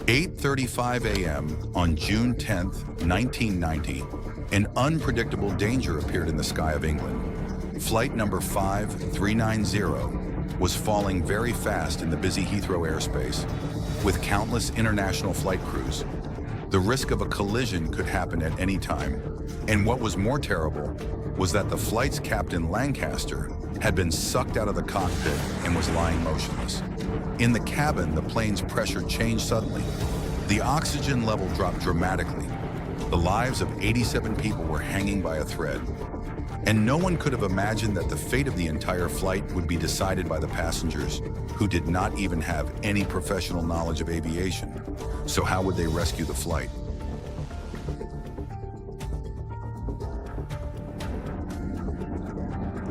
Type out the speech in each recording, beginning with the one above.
8:35 a.m. on June 10, 1990, an unpredictable danger appeared in the sky of England. Flight number 5390 was falling very fast in the busy Heathrow airspace, with countless international flight crews. The risk of a collision could happen at any time, and what was more terrible was that the flight's captain, Lancaster, had been sucked out of the cockpit and was lying motionless. In the cabin, the plane's pressure changed suddenly. The oxygen level dropped dramatically. The lives of 87 people were hanging by a thread. And no one could have imagined that the fate of the entire flight would be decided by the passengers, who did not even have any professional knowledge of aviation. So how would they rescue the flight?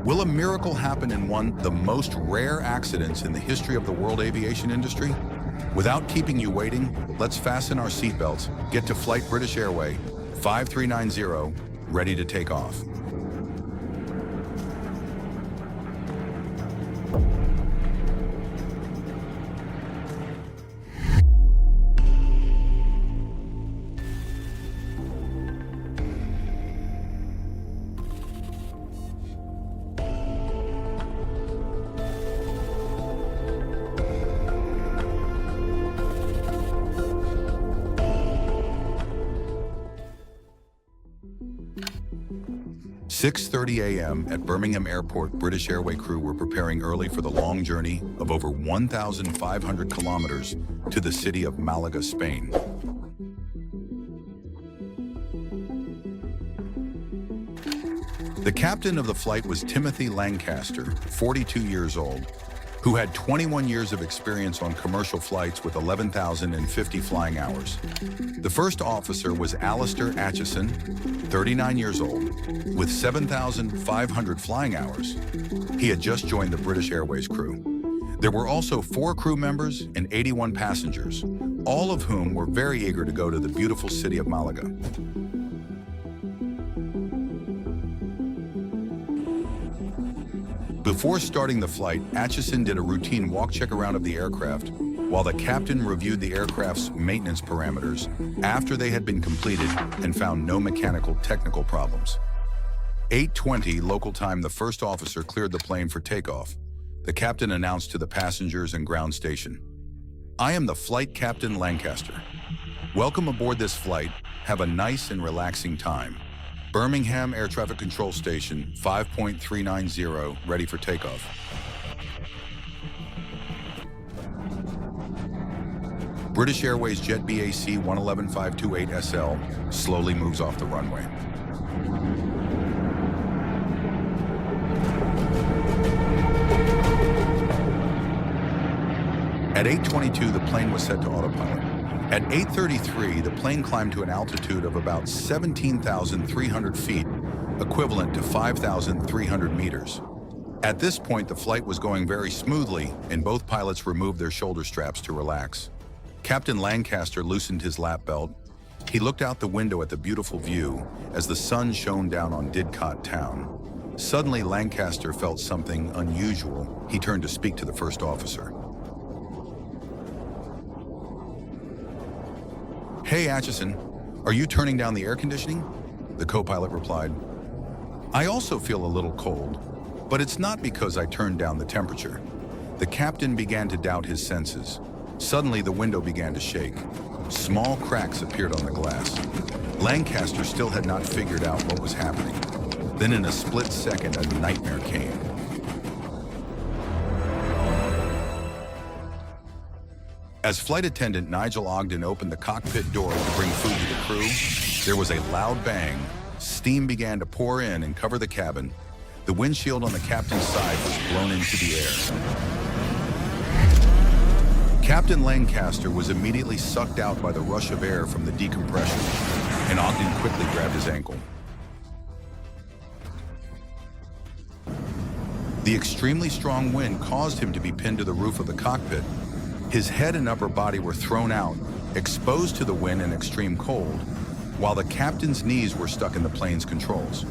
Will a miracle happen in one of the most rare accidents in the history of the world aviation industry? Without keeping you waiting, let's fasten our seatbelts, get to Flight British Airway 5390, ready to take off. At 6:30 a.m. at Birmingham Airport, British Airway crew were preparing early for the long journey of over 1,500 kilometers to the city of Malaga, Spain. The captain of the flight was Timothy Lancaster, 42 years old, who had 21 years of experience on commercial flights with 11,050 flying hours. The first officer was Alistair Aitchison, 39 years old, with 7,500 flying hours. He had just joined the British Airways crew. There were also 4 crew members and 81 passengers, all of whom were very eager to go to the beautiful city of Malaga. Before starting the flight, Aitchison did a routine walk-check around of the aircraft, while the captain reviewed the aircraft's maintenance parameters after they had been completed and found no mechanical technical problems. 8:20 local time, the first officer cleared the plane for takeoff. The captain announced to the passengers and ground station, "I am the flight captain Lancaster. Welcome aboard this flight. Have a nice and relaxing time. Birmingham Air Traffic Control Station 5.390, ready for takeoff." British Airways Jet BAC 111528SL slowly moves off the runway. At 8:22, the plane was set to autopilot. At 8:33, the plane climbed to an altitude of about 17,300 feet, equivalent to 5,300 meters. At this point, the flight was going very smoothly, and both pilots removed their shoulder straps to relax. Captain Lancaster loosened his lap belt. He looked out the window at the beautiful view as the sun shone down on Didcot town. Suddenly, Lancaster felt something unusual. He turned to speak to the first officer. "Hey, Aitchison, are you turning down the air conditioning?" The co-pilot replied. "I also feel a little cold, but it's not because I turned down the temperature." The captain began to doubt his senses. Suddenly, the window began to shake. Small cracks appeared on the glass. Lancaster still had not figured out what was happening. Then in a split second, a nightmare came. As flight attendant Nigel Ogden opened the cockpit door to bring food to the crew, there was a loud bang. Steam began to pour in and cover the cabin. The windshield on the captain's side was blown into the air. Captain Lancaster was immediately sucked out by the rush of air from the decompression, and Ogden quickly grabbed his ankle. The extremely strong wind caused him to be pinned to the roof of the cockpit. His head and upper body were thrown out, exposed to the wind and extreme cold, while the captain's knees were stuck in the plane's controls.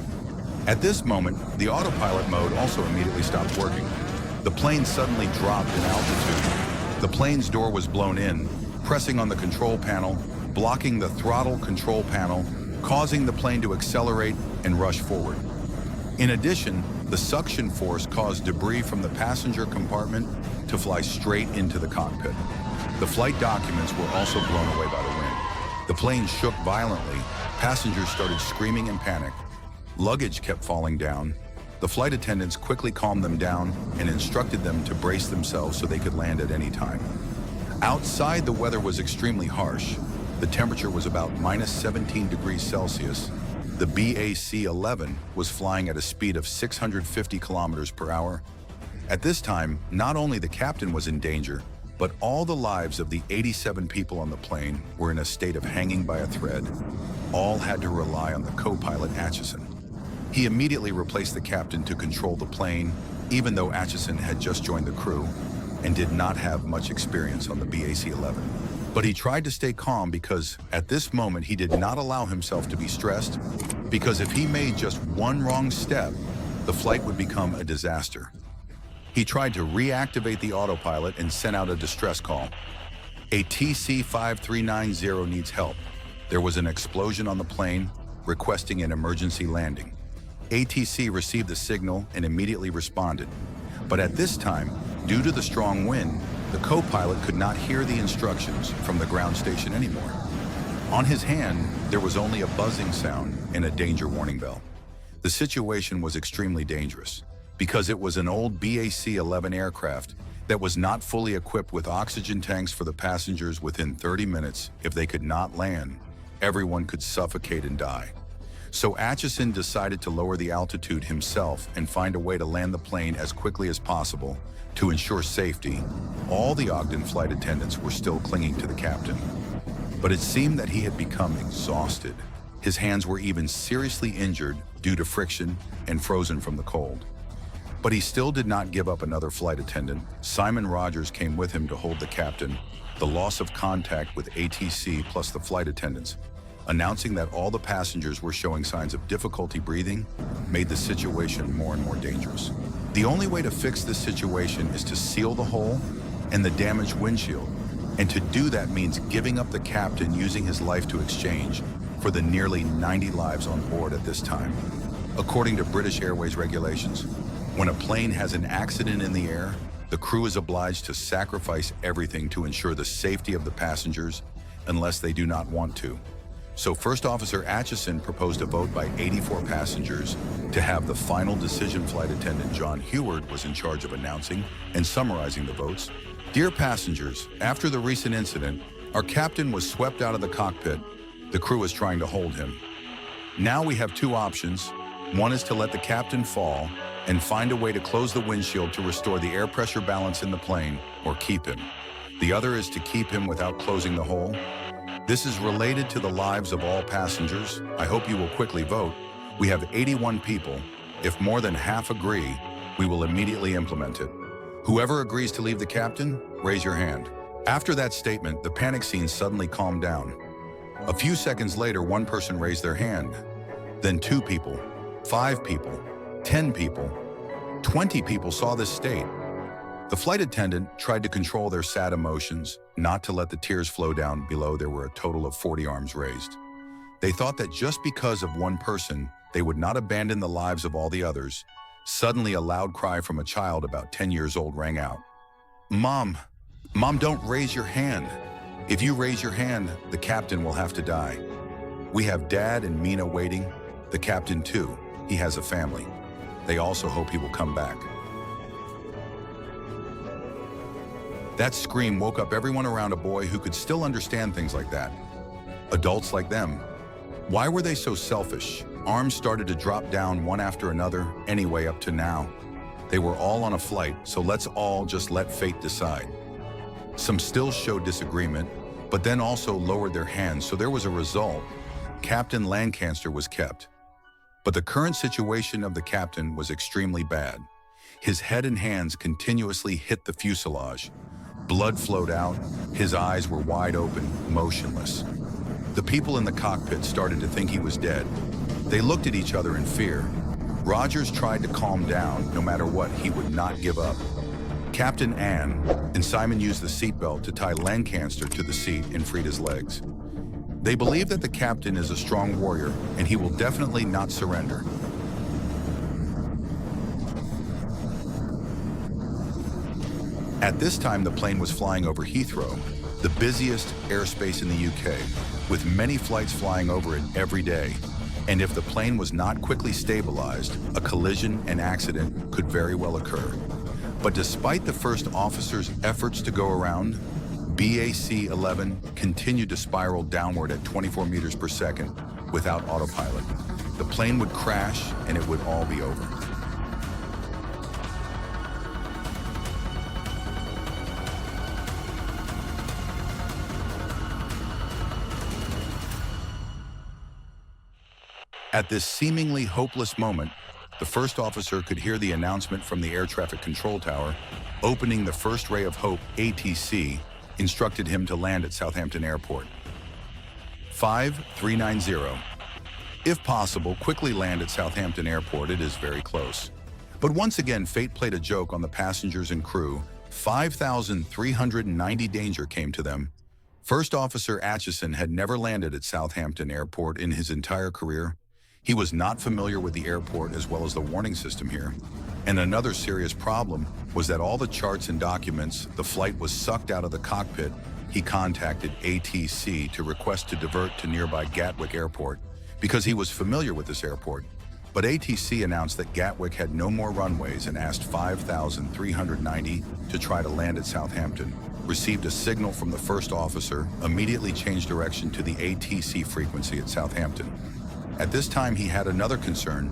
At this moment, the autopilot mode also immediately stopped working. The plane suddenly dropped in altitude. The plane's door was blown in, pressing on the control panel, blocking the throttle control panel, causing the plane to accelerate and rush forward. In addition, the suction force caused debris from the passenger compartment to fly straight into the cockpit. The flight documents were also blown away by the wind. The plane shook violently, passengers started screaming in panic. Luggage kept falling down. The flight attendants quickly calmed them down and instructed them to brace themselves so they could land at any time. Outside, the weather was extremely harsh. The temperature was about minus 17 degrees Celsius. The BAC-11 was flying at a speed of 650 kilometers per hour. At this time, not only the captain was in danger, but all the lives of the 87 people on the plane were in a state of hanging by a thread. All had to rely on the co-pilot Aviation. He immediately replaced the captain to control the plane, even though Aviation had just joined the crew and did not have much experience on the BAC-11. But he tried to stay calm because at this moment he did not allow himself to be stressed, because if he made just one wrong step, the flight would become a disaster. He tried to reactivate the autopilot and sent out a distress call. A TC-5390 needs help. There was an explosion on the plane, requesting an emergency landing. ATC received the signal and immediately responded. But at this time, due to the strong wind, the co-pilot could not hear the instructions from the ground station anymore. On his hand, there was only a buzzing sound and a danger warning bell. The situation was extremely dangerous because it was an old BAC-11 aircraft that was not fully equipped with oxygen tanks for the passengers. Within 30 minutes, if they could not land, everyone could suffocate and die. So Aviation decided to lower the altitude himself and find a way to land the plane as quickly as possible to ensure safety. All the Ogden flight attendants were still clinging to the captain, but it seemed that he had become exhausted. His hands were even seriously injured due to friction and frozen from the cold. But he still did not give up another flight attendant. Simon Rogers came with him to hold the captain. The loss of contact with ATC plus the flight attendants, announcing that all the passengers were showing signs of difficulty breathing, made the situation more and more dangerous. The only way to fix this situation is to seal the hole and the damaged windshield. And to do that means giving up the captain using his life to exchange for the nearly 90 lives on board at this time. According to British Airways regulations, when a plane has an accident in the air, the crew is obliged to sacrifice everything to ensure the safety of the passengers unless they do not want to. So First Officer Aviation proposed a vote by 84 passengers to have the final decision. Flight attendant John Heward was in charge of announcing and summarizing the votes. Dear passengers, after the recent incident, our captain was swept out of the cockpit. The crew is trying to hold him. Now we have two options. One is to let the captain fall and find a way to close the windshield to restore the air pressure balance in the plane, or keep him. The other is to keep him without closing the hole. This is related to the lives of all passengers. I hope you will quickly vote. We have 81 people. If more than half agree, we will immediately implement it. Whoever agrees to leave the captain, raise your hand. After that statement, the panic scene suddenly calmed down. A few seconds later, one person raised their hand. Then 2 people, 5 people, 10 people, 20 people saw this state. The flight attendant tried to control their sad emotions, not to let the tears flow down below. There were a total of 40 arms raised. They thought that just because of one person, they would not abandon the lives of all the others. Suddenly, a loud cry from a child about 10 years old rang out. Mom, don't raise your hand. If you raise your hand, the captain will have to die. We have Dad and Mina waiting. The captain too. He has a family. They also hope he will come back. That scream woke up everyone around a boy who could still understand things like that. Adults like them. Why were they so selfish? Arms started to drop down one after another, anyway up to now. They were all on a flight, so let's all just let fate decide. Some still showed disagreement, but then also lowered their hands, so there was a result. Captain Lancaster was kept. But the current situation of the captain was extremely bad. His head and hands continuously hit the fuselage. Blood flowed out. His eyes were wide open, motionless. The people in the cockpit started to think he was dead. They looked at each other in fear. Rogers tried to calm down. No matter what, he would not give up. Captain Ann and Simon used the seatbelt to tie Lancaster to the seat and freed his legs. They believe that the captain is a strong warrior and he will definitely not surrender. At this time, the plane was flying over Heathrow, the busiest airspace in the UK, with many flights flying over it every day. And if the plane was not quickly stabilized, a collision and accident could very well occur. But despite the first officer's efforts to go around, BAC-11 continued to spiral downward at 24 meters per second without autopilot. The plane would crash and it would all be over. At this seemingly hopeless moment, the first officer could hear the announcement from the air traffic control tower, opening the first ray of hope. ATC instructed him to land at Southampton Airport. 5390. If possible, quickly land at Southampton Airport. It is very close. But once again, fate played a joke on the passengers and crew. 5,390 danger came to them. First Officer Aitchison had never landed at Southampton Airport in his entire career. He was not familiar with the airport as well as the warning system here. And another serious problem was that all the charts and documents, the flight was sucked out of the cockpit. He contacted ATC to request to divert to nearby Gatwick Airport because he was familiar with this airport. But ATC announced that Gatwick had no more runways and asked 5,390 to try to land at Southampton. Received a signal from the first officer, immediately changed direction to the ATC frequency at Southampton. At this time, he had another concern.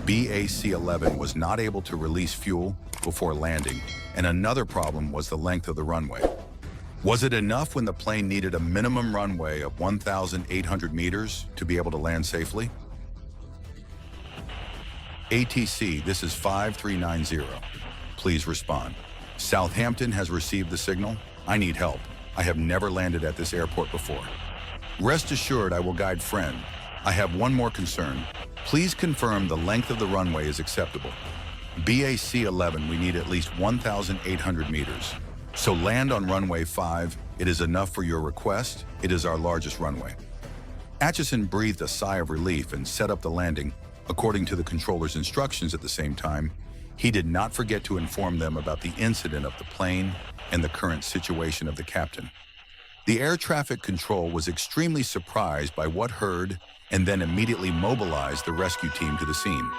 BAC-11 was not able to release fuel before landing, and another problem was the length of the runway. Was it enough when the plane needed a minimum runway of 1,800 meters to be able to land safely? ATC, this is 5390. Please respond. Southampton has received the signal. I need help. I have never landed at this airport before. Rest assured, I will guide friend. I have one more concern. Please confirm the length of the runway is acceptable. BAC-11, we need at least 1,800 meters. So land on runway 5. It is enough for your request. It is our largest runway. Aitchison breathed a sigh of relief and set up the landing. According to the controller's instructions at the same time, he did not forget to inform them about the incident of the plane and the current situation of the captain. The air traffic control was extremely surprised by what heard and then immediately mobilized the rescue team to the scene.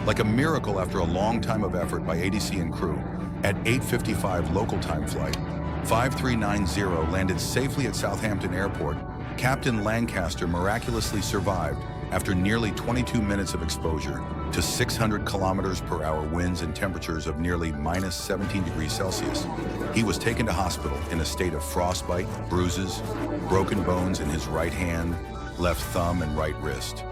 Like a miracle after a long time of effort by ATC and crew, at 8:55 local time flight, 5390 landed safely at Southampton Airport. Captain Lancaster miraculously survived after nearly 22 minutes of exposure to 600 kilometers per hour winds and temperatures of nearly minus 17 degrees Celsius. He was taken to hospital in a state of frostbite, bruises, broken bones in his right hand, left thumb, and right wrist.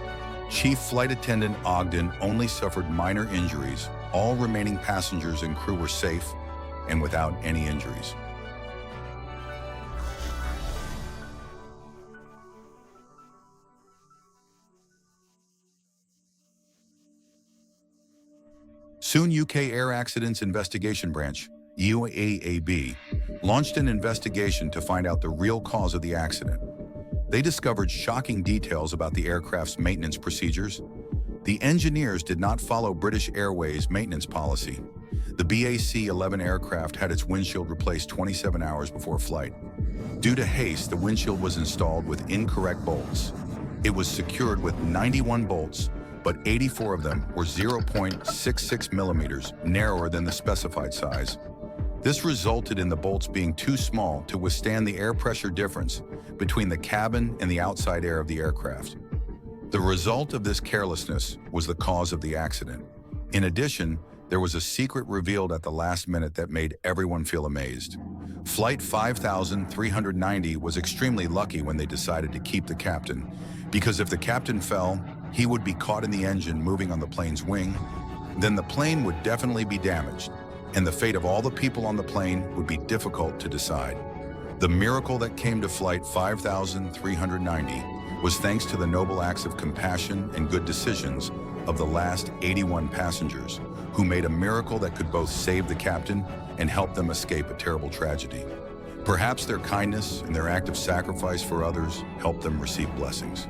Chief Flight Attendant Ogden only suffered minor injuries. All remaining passengers and crew were safe and without any injuries. Soon UK Air Accidents Investigation Branch, UAAB, launched an investigation to find out the real cause of the accident. They discovered shocking details about the aircraft's maintenance procedures. The engineers did not follow British Airways' maintenance policy. The BAC-11 aircraft had its windshield replaced 27 hours before flight. Due to haste, the windshield was installed with incorrect bolts. It was secured with 91 bolts, but 84 of them were 0.66 millimeters narrower than the specified size. This resulted in the bolts being too small to withstand the air pressure difference between the cabin and the outside air of the aircraft. The result of this carelessness was the cause of the accident. In addition, there was a secret revealed at the last minute that made everyone feel amazed. Flight 5390 was extremely lucky when they decided to keep the captain, because if the captain fell, he would be caught in the engine moving on the plane's wing. Then the plane would definitely be damaged, and the fate of all the people on the plane would be difficult to decide. The miracle that came to Flight 5390 was thanks to the noble acts of compassion and good decisions of the last 81 passengers, who made a miracle that could both save the captain and help them escape a terrible tragedy. Perhaps their kindness and their act of sacrifice for others helped them receive blessings.